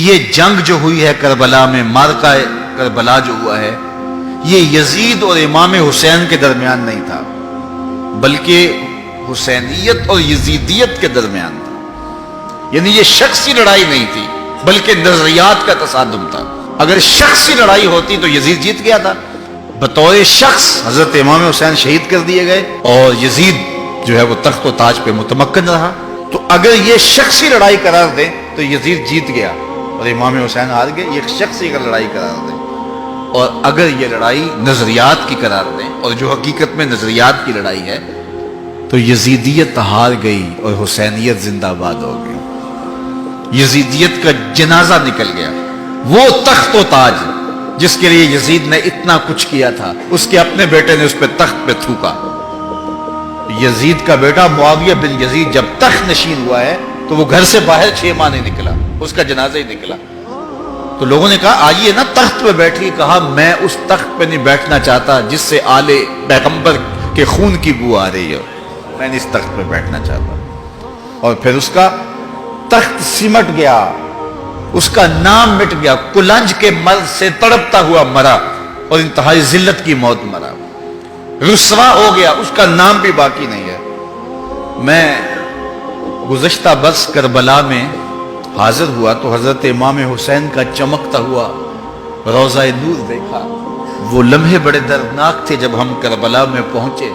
یہ جنگ جو ہوئی ہے کربلا میں، مارکہ کربلا جو ہوا ہے، یہ یزید اور امام حسین کے درمیان نہیں تھا، بلکہ حسینیت اور یزیدیت کے درمیان تھا۔ یعنی یہ شخصی لڑائی نہیں تھی، بلکہ نظریات کا تصادم تھا۔ اگر شخصی لڑائی ہوتی تو یزید جیت گیا تھا، بطور شخص حضرت امام حسین شہید کر دیے گئے اور یزید جو ہے وہ تخت و تاج پہ متمکن رہا۔ تو اگر یہ شخصی لڑائی قرار دیں تو یزید جیت گیا اور امام حسین ہار گئے، یہ شخصی کا لڑائی قرار دیں۔ اور اگر یہ لڑائی نظریات کی قرار دیں، اور جو حقیقت میں نظریات کی لڑائی ہے، تو یزیدیت ہار گئی اور حسینیت زندہ باد ہو گئی۔ یزیدیت کا جنازہ نکل گیا۔ وہ تخت و تاج جس کے لیے یزید نے اتنا کچھ کیا تھا، اس کے اپنے بیٹے نے اس پہ تخت پہ تھوکا۔ یزید کا بیٹا معاویہ بن یزید جب تخت نشین ہوا ہے تو وہ گھر سے باہر 6 ماہ نہیں نکلا، اس کا جنازہ ہی نکلا۔ تو لوگوں نے کہا آئیے نا تخت پہ بیٹھی، کہا میں اس تخت پہ نہیں بیٹھنا چاہتا جس سے آل پیغمبر کے خون کی بو آ رہی ہے، میں نہیں اس تخت پہ بیٹھنا چاہتا۔ اور پھر اس کا تخت سمٹ گیا، اس کا نام مٹ گیا، کلنج کے مرض سے تڑپتا ہوا مرا اور انتہائی ذلت کی موت مرا، رسوا ہو گیا، اس کا نام بھی باقی نہیں ہے۔ میں گزشتہ برس کربلا میں حاضر ہوا تو حضرت امام حسین کا چمکتا ہوا روضہ نور دیکھا۔ وہ لمحے بڑے دردناک تھے جب ہم کربلا میں پہنچے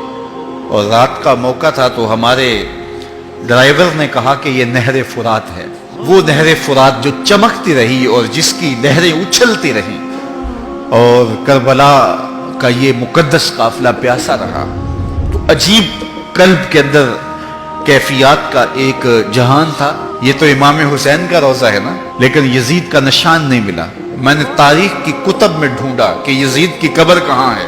اور رات کا موقع تھا، تو ہمارے ڈرائیور نے کہا کہ یہ نہر فرات ہے، وہ نہر فرات جو چمکتی رہی اور جس کی لہریں اچھلتی رہیں، اور کربلا کا یہ مقدس قافلہ پیاسا رہا۔ تو عجیب قلب کے اندر کیفیات کا ایک جہان تھا۔ یہ تو امام حسین کا روضہ ہے نا، لیکن یزید کا نشان نہیں ملا۔ میں نے تاریخ کی کتب میں ڈھونڈا کہ یزید کی قبر کہاں ہے،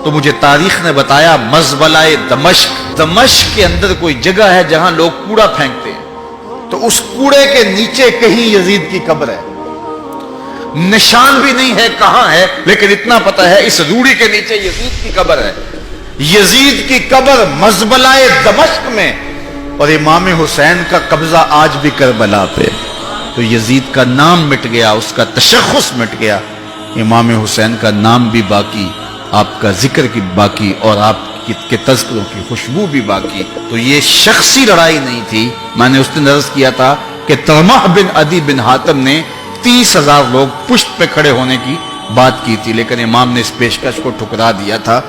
تو مجھے تاریخ نے بتایا مزبلہ دمشق، دمشق کے اندر کوئی جگہ ہے جہاں لوگ کوڑا پھینکتے ہیں، تو اس کوڑے کے نیچے کہیں یزید کی قبر ہے۔ نشان بھی نہیں ہے کہاں ہے، لیکن اتنا پتا ہے اس روڑی کے نیچے یزید کی قبر ہے۔ یزید کی قبر مزبلہ دمشق میں، اور امام حسین کا قبضہ آج بھی کربلا پہ۔ تو یزید کا نام مٹ گیا، اس کا تشخص مٹ گیا، امام حسین کا نام بھی باقی، آپ کا ذکر کی باقی، اور آپ کے تذکروں کی خوشبو بھی باقی۔ تو یہ شخصی لڑائی نہیں تھی۔ میں نے اس دن عرض کیا تھا کہ طلحہ بن عدی بن حاتم نے 30,000 لوگ پشت پہ کھڑے ہونے کی بات کی تھی، لیکن امام نے اس پیشکش کو ٹھکرا دیا تھا،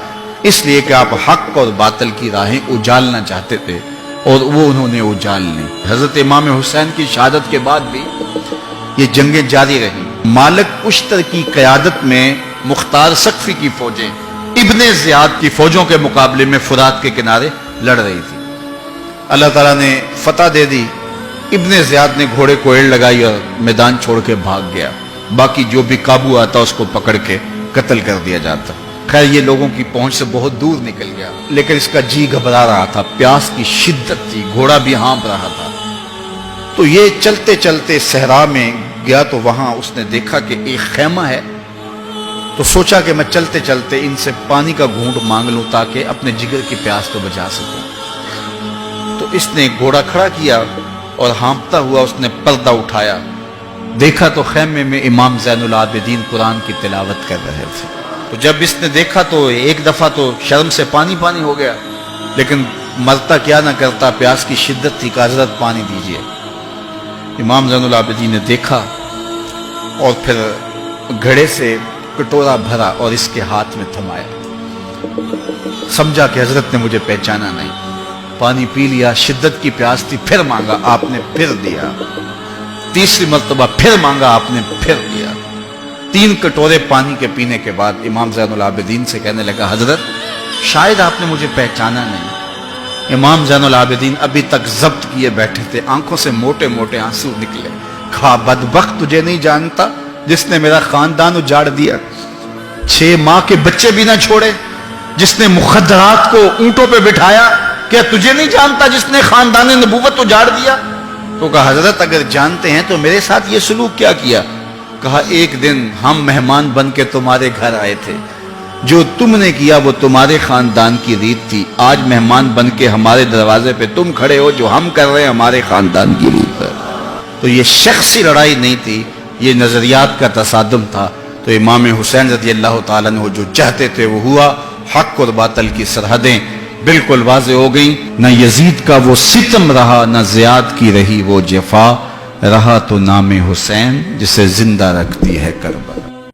اس لیے کہ آپ حق اور باطل کی راہیں اجالنا چاہتے تھے، اور وہ انہوں نے اجال لی۔ حضرت امام حسین کی شہادت کے بعد بھی یہ جنگیں جاری رہیں۔ مالک اشتر کی قیادت میں مختار سقفی کی فوجیں ابن زیاد کی فوجوں کے مقابلے میں فرات کے کنارے لڑ رہی تھی۔ اللہ تعالیٰ نے فتح دے دی، ابن زیاد نے گھوڑے کو ایڑ لگائی اور میدان چھوڑ کے بھاگ گیا، باقی جو بھی قابو آتا اس کو پکڑ کے قتل کر دیا جاتا۔ خیر یہ لوگوں کی پہنچ سے بہت دور نکل گیا، لیکن اس کا جی گھبرا رہا تھا، پیاس کی شدت تھی، گھوڑا بھی ہانپ رہا تھا۔ تو یہ چلتے چلتے صحرا میں گیا تو وہاں اس نے دیکھا کہ ایک خیمہ ہے، تو سوچا کہ میں چلتے چلتے ان سے پانی کا گھونٹ مانگ لوں تاکہ اپنے جگر کی پیاس تو بچا سکوں۔ تو اس نے گھوڑا کھڑا کیا اور ہانپتا ہوا اس نے پردہ اٹھایا، دیکھا تو خیمے میں امام زین العابدین قرآن کی تلاوت کر رہے تھے۔ تو جب اس نے دیکھا تو ایک دفعہ تو شرم سے پانی پانی ہو گیا، لیکن مرتا کیا نہ کرتا، پیاس کی شدت تھی کہ حضرت پانی دیجئے۔ امام زین العابدین نے دیکھا اور پھر گھڑے سے کٹورا بھرا اور اس کے ہاتھ میں تھمایا، سمجھا کہ حضرت نے مجھے پہچانا نہیں، پانی پی لیا، شدت کی پیاس تھی، پھر مانگا، آپ نے پھر دیا، تیسری مرتبہ پھر مانگا، آپ نے پھر دیا۔ 3 کٹورے پانی کے پینے کے بعد امام زین العابدین سے کہنے لگا حضرت شاید آپ نے مجھے پہچانا نہیں۔ امام زین العابدین ابھی تک ضبط کیے بیٹھے تھے، آنکھوں سے موٹے موٹے آنسو نکلے۔ کہا بدبخت تجھے نہیں جانتا جس نے میرا خاندان اجاڑ دیا، 6 ماہ کے بچے بھی نہ چھوڑے، جس نے مخدرات کو اونٹوں پہ بٹھایا، کیا تجھے نہیں جانتا جس نے خاندان نبوت اجاڑ دیا؟ تو کہا حضرت اگر جانتے ہیں تو میرے ساتھ یہ سلوک کیا کیا؟ کہا ایک دن ہم مہمان بن کے تمہارے گھر آئے تھے، جو تم نے کیا وہ تمہارے خاندان کی ریت تھی، آج مہمان بن کے ہمارے دروازے پہ تم کھڑے ہو، جو ہم کر رہے ہیں ہمارے خاندان کی ریت ہے۔ تو یہ شخصی لڑائی نہیں تھی یہ نظریات کا تصادم تھا، تو امام حسین رضی اللہ تعالیٰ عنہ جو چاہتے تھے وہ ہوا، حق اور باطل کی سرحدیں بالکل واضح ہو گئیں، نہ یزید کا وہ ستم رہا، نہ زیاد کی رہی وہ جفا، رہا تو نام حسین جسے زندہ رکھتی ہے کربلا۔